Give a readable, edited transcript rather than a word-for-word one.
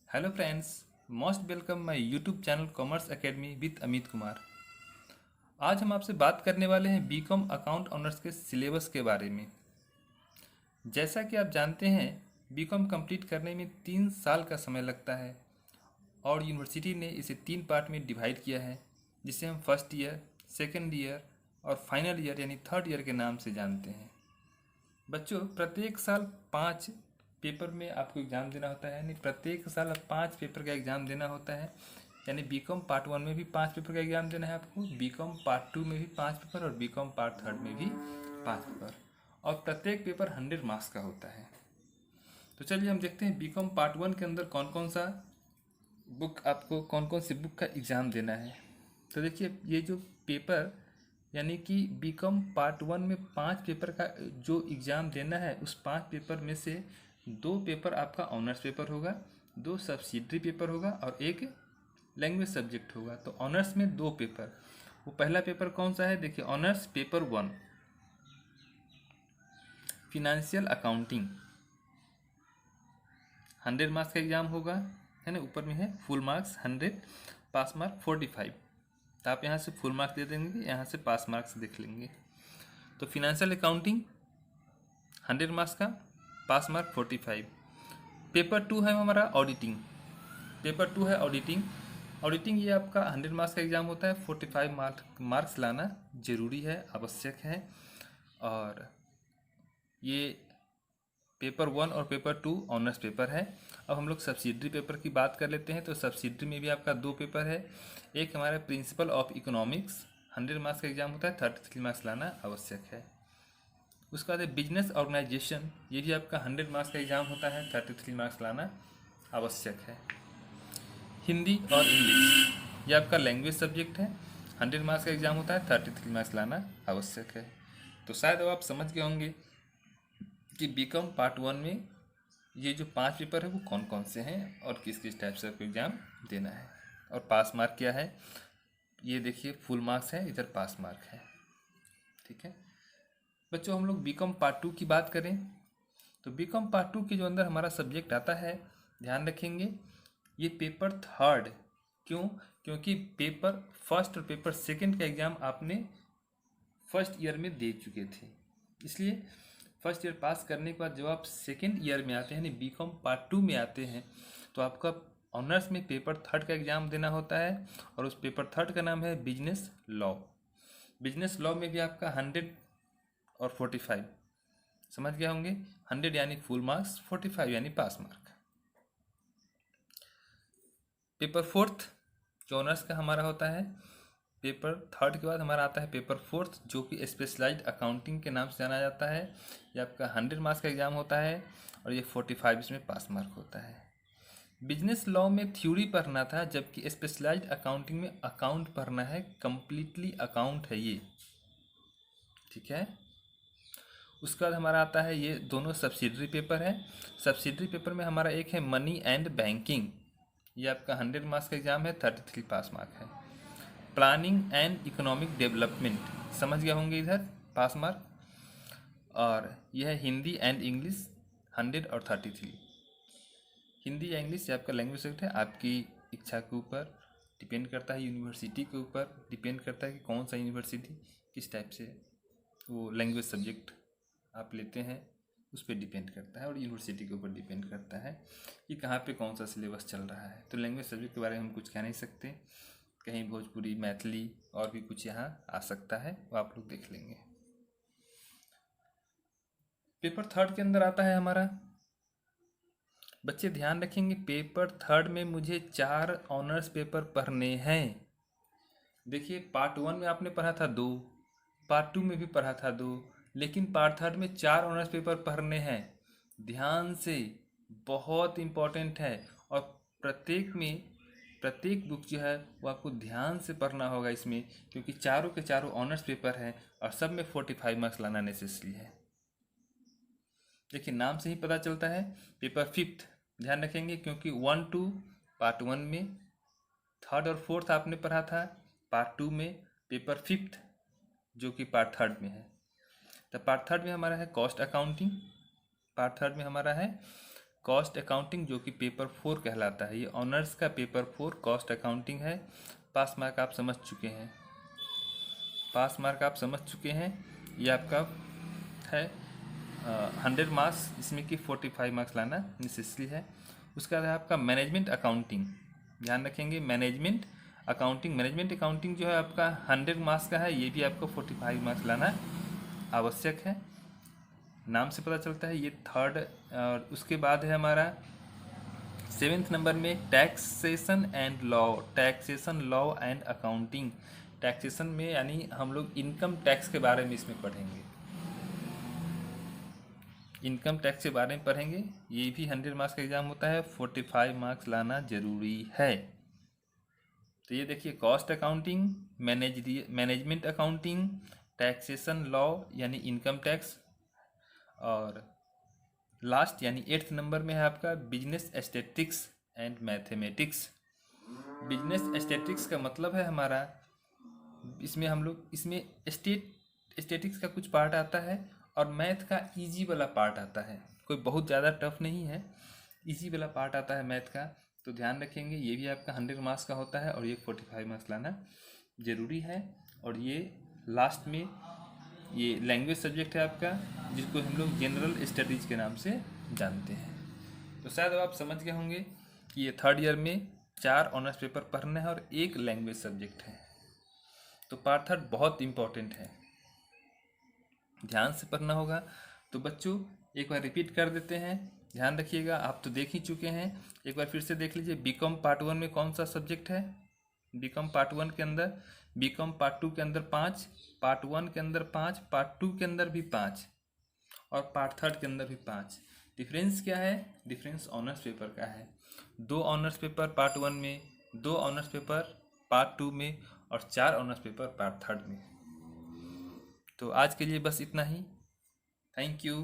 Hello friends, most welcome my YouTube channel commerce academy with Amit Kumar. आज हम आपसे बात करने वाले हैं बीकॉम अकाउंट ऑनर्स के सिलेबस के बारे में। जैसा कि आप जानते हैं, बीकॉम कंप्लीट करने में 3 साल का समय लगता है और यूनिवर्सिटी ने इसे 3 पार्ट में डिवाइड किया है, जिसे हम फर्स्ट ईयर, सेकेंड ईयर और फाइनल ईयर यानी थर्ड ईयर के नाम से जानते हैं। बच्चों, प्रत्येक साल 5 पेपर में आपको एग्ज़ाम देना होता है, यानी प्रत्येक साल 5 पेपर का एग्ज़ाम देना होता है। यानी बीकॉम पार्ट 1 में भी 5 पेपर का एग्ज़ाम देना है आपको, बीकॉम पार्ट 2 में भी 5 पेपर और बीकॉम पार्ट 3 में भी 5 पेपर। और प्रत्येक पेपर 100 मार्क्स का होता है। तो चलिए हम देखते हैं बीकॉम पार्ट 1 के अंदर कौन कौन सा बुक आपको कौन कौन सी बुक का एग्ज़ाम देना है। तो देखिए, ये जो पेपर यानी कि बीकॉम पार्ट 1 में 5 पेपर का जो एग्ज़ाम देना है, उस 5 पेपर में से 2 पेपर आपका ऑनर्स पेपर होगा, 2 सब्सिडरी पेपर होगा और एक लैंग्वेज सब्जेक्ट होगा। तो ऑनर्स में 2 पेपर। वो पहला पेपर कौन सा है? देखिए, honours paper 1 financial accounting, 100 marks का एग्जाम होगा, है ना। ऊपर में है फुल मार्क्स 100, पास मार्क 45। तो आप यहाँ से फुल मार्क्स दे देंगे, यहाँ से पास मार्क्स देख लेंगे। तो फिनेंशियल अकाउंटिंग 100 मार्क्स का, पास मार्क 45। पेपर 2 है हमारा ऑडिटिंग। पेपर 2 है ऑडिटिंग। ऑडिटिंग ये आपका 100 मार्क्स का एग्जाम होता है। 45 मार्क्स लाना जरूरी है, आवश्यक है। और ये पेपर 1 और पेपर 2 ऑनर्स पेपर है। अब हम लोग सब्सिडरी पेपर की बात कर लेते हैं। तो सब्सिडरी में भी आपका 2 पेपर है। एक हमारा प्रिंसिपल ऑफ इकोनॉमिक्स, 100 मार्क्स का एग्जाम होता है, 33 मार्क्स लाना आवश्यक है। उसके बाद बिजनेस ऑर्गेनाइजेशन, ये भी आपका 100 मार्क्स का एग्जाम होता है, 33 मार्क्स लाना आवश्यक है। हिंदी और इंग्लिश, ये आपका लैंग्वेज सब्जेक्ट है, 100 मार्क्स का एग्जाम होता है, 33 मार्क्स लाना आवश्यक है। तो शायद अब आप समझ गए होंगे कि बीकॉम पार्ट 1 में ये जो 5 पेपर है वो कौन कौन से हैं और किस किस टाइप से आपको एग्ज़ाम देना है। और पास मार्क क्या है, ये देखिए फुल मार्क्स है, इधर पास मार्क है। ठीक है बच्चों, हम लोग बीकॉम पार्ट 2 की बात करें तो बीकॉम पार्ट 2 के जो अंदर हमारा सब्जेक्ट आता है, ध्यान रखेंगे, ये पेपर 3rd। क्यों? क्योंकि पेपर फर्स्ट और पेपर सेकंड का एग्ज़ाम आपने फर्स्ट ईयर में दे चुके थे, इसलिए फर्स्ट ईयर पास करने के बाद जब आप सेकेंड ईयर में आते हैं, यानी बीकॉम पार्ट 2 में आते हैं, तो आपका ऑनर्स में पेपर 3rd का एग्ज़ाम देना होता है। और उस पेपर 3rd का नाम है बिजनेस लॉ। बिजनेस लॉ में भी आपका 100 और 45 समझ गए होंगे। 100 यानी फुल मार्क्स, 45 यानी पास मार्क। पेपर 4th जो ऑनर्स का हमारा होता है, पेपर 3rd के बाद हमारा आता है पेपर 4th, जो कि स्पेशलाइज्ड अकाउंटिंग के नाम से जाना जाता है। ये आपका 100 मार्क्स का एग्जाम होता है और ये 45 इसमें पास मार्क होता है। बिजनेस लॉ में थ्योरी पढ़ना था, जबकि स्पेशलाइज्ड अकाउंटिंग में अकाउंट पढ़ना है, कंप्लीटली अकाउंट है ये। ठीक है, उसके बाद हमारा आता है, ये दोनों सब्सिडरी पेपर है। सब्सिडरी पेपर में हमारा एक है मनी एंड बैंकिंग, ये आपका 100 मार्क्स का एग्जाम है, 33 पास मार्क है। प्लानिंग एंड इकोनॉमिक डेवलपमेंट, समझ गए होंगे, इधर पास मार्क। और यह है हिंदी एंड इंग्लिश, 100 और 33। हिंदी या इंग्लिश ये आपका लैंग्वेज सब्जेक्ट है, आपकी इच्छा के ऊपर डिपेंड करता है, यूनिवर्सिटी के ऊपर डिपेंड करता है कि कौन सा यूनिवर्सिटी किस टाइप से वो लैंग्वेज सब्जेक्ट आप लेते हैं, उस पर डिपेंड करता है। और यूनिवर्सिटी के ऊपर डिपेंड करता है कि कहाँ पे कौन सा सिलेबस चल रहा है। तो लैंग्वेज सब्जेक्ट के बारे में हम कुछ कह नहीं सकते, कहीं भोजपुरी, मैथिली और भी कुछ यहाँ आ सकता है, वो आप लोग देख लेंगे। पेपर 3rd के अंदर आता है हमारा, बच्चे ध्यान रखेंगे, पेपर 3rd में मुझे 4 ऑनर्स पेपर पढ़ने हैं। देखिए, पार्ट 1 में आपने पढ़ा था 2, पार्ट 2 में भी पढ़ा था 2, लेकिन पार्ट 3rd में 4 ऑनर्स पेपर पढ़ने हैं। ध्यान से, बहुत इम्पोर्टेंट है। और प्रत्येक बुक जो है वो आपको ध्यान से पढ़ना होगा इसमें, क्योंकि चारों के चारों ऑनर्स पेपर हैं और सब में 45 मार्क्स लाना नेसेसरी है। देखिए, नाम से ही पता चलता है पेपर 5th, ध्यान रखेंगे, क्योंकि 1-2 पार्ट 1 में, 3rd और 4th आपने पढ़ा था पार्ट 2 में, पेपर 5th जो कि पार्ट 3rd में है। तो पार्ट 3rd में हमारा है कॉस्ट अकाउंटिंग, पार्ट 3rd में हमारा है कॉस्ट अकाउंटिंग जो कि पेपर 4 कहलाता है। ये ऑनर्स का पेपर 4 कॉस्ट अकाउंटिंग है। पास मार्क आप समझ चुके हैं, पास मार्क आप समझ चुके हैं। ये आपका है 100 मार्क्स, इसमें कि 45 मार्क्स लाना नेसेसरी है। उसका है आपका मैनेजमेंट अकाउंटिंग, ध्यान रखेंगे मैनेजमेंट अकाउंटिंग। मैनेजमेंट अकाउंटिंग जो है आपका 100 मार्क्स का है, ये भी आपको 45 मार्क्स लाना आवश्यक है। नाम से पता चलता है ये थर्ड। और उसके बाद है हमारा 7th नंबर में taxation and law, taxation law and accounting. Taxation में यानी हम लोग इनकम टैक्स के बारे में इसमें पढ़ेंगे, इनकम टैक्स के बारे में पढ़ेंगे। ये भी 100 मार्क्स का एग्जाम होता है, 45 मार्क्स लाना जरूरी है। तो ये देखिए cost accounting, management accounting, taxation law यानी इनकम टैक्स, और लास्ट यानी 8th नंबर में है आपका business aesthetics and mathematics. Business aesthetics का मतलब है हमारा, इसमें हम लोग इसमें एस्थेटिक्स का कुछ पार्ट आता है और मैथ का इजी वाला पार्ट आता है, कोई बहुत ज़्यादा टफ नहीं है, इजी वाला पार्ट आता है मैथ का। तो ध्यान रखेंगे ये भी आपका 100 मार्क्स का होता है और ये 45 मार्क्स लाना ज़रूरी है। और ये लास्ट में ये लैंग्वेज सब्जेक्ट है आपका, जिसको हम लोग जनरल स्टडीज़ के नाम से जानते हैं। तो शायद अब आप समझ गए होंगे कि ये 3rd ईयर में 4 ऑनर्स पेपर पढ़ना है और 1 लैंग्वेज सब्जेक्ट है। तो पार्ट 3rd बहुत इम्पोर्टेंट है, ध्यान से पढ़ना होगा। तो बच्चों एक बार रिपीट कर देते हैं, ध्यान रखिएगा। आप तो देख ही चुके हैं, एक बार फिर से देख लीजिए। बीकॉम पार्ट 1 में कौन सा सब्जेक्ट है? बीकॉम पार्ट 1 के अंदर, बीकॉम पार्ट 2 के अंदर 5, पार्ट 1 के अंदर 5, पार्ट 2 के अंदर भी 5 और पार्ट 3rd के अंदर भी 5। डिफरेंस क्या है? डिफरेंस ऑनर्स पेपर का है। 2 ऑनर्स पेपर पार्ट 1 में, 2 ऑनर्स पेपर पार्ट 2 में और 4 ऑनर्स पेपर पार्ट 3rd में। तो आज के लिए बस इतना ही। Thank you.